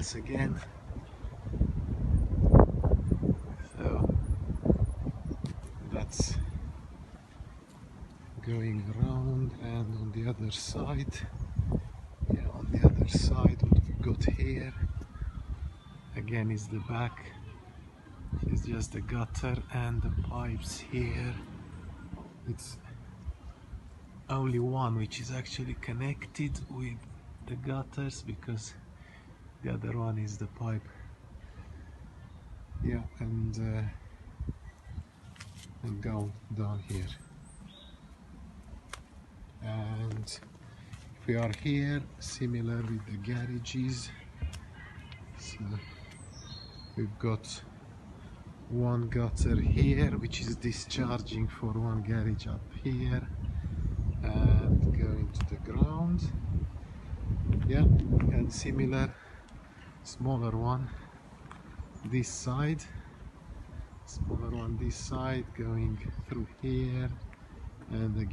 once again. So that's going around, and on the other side, yeah, on the other side what we got here again is the back. It's just the gutter and the pipes here. It's only one which is actually connected with the gutters, because the other one is the pipe. Yeah, and down here. And if we are here, similar with the garages, so we've got one gutter here which is discharging for one garage up here and going to the ground. Yeah, and similar smaller one this side, smaller one this side, going through here, and again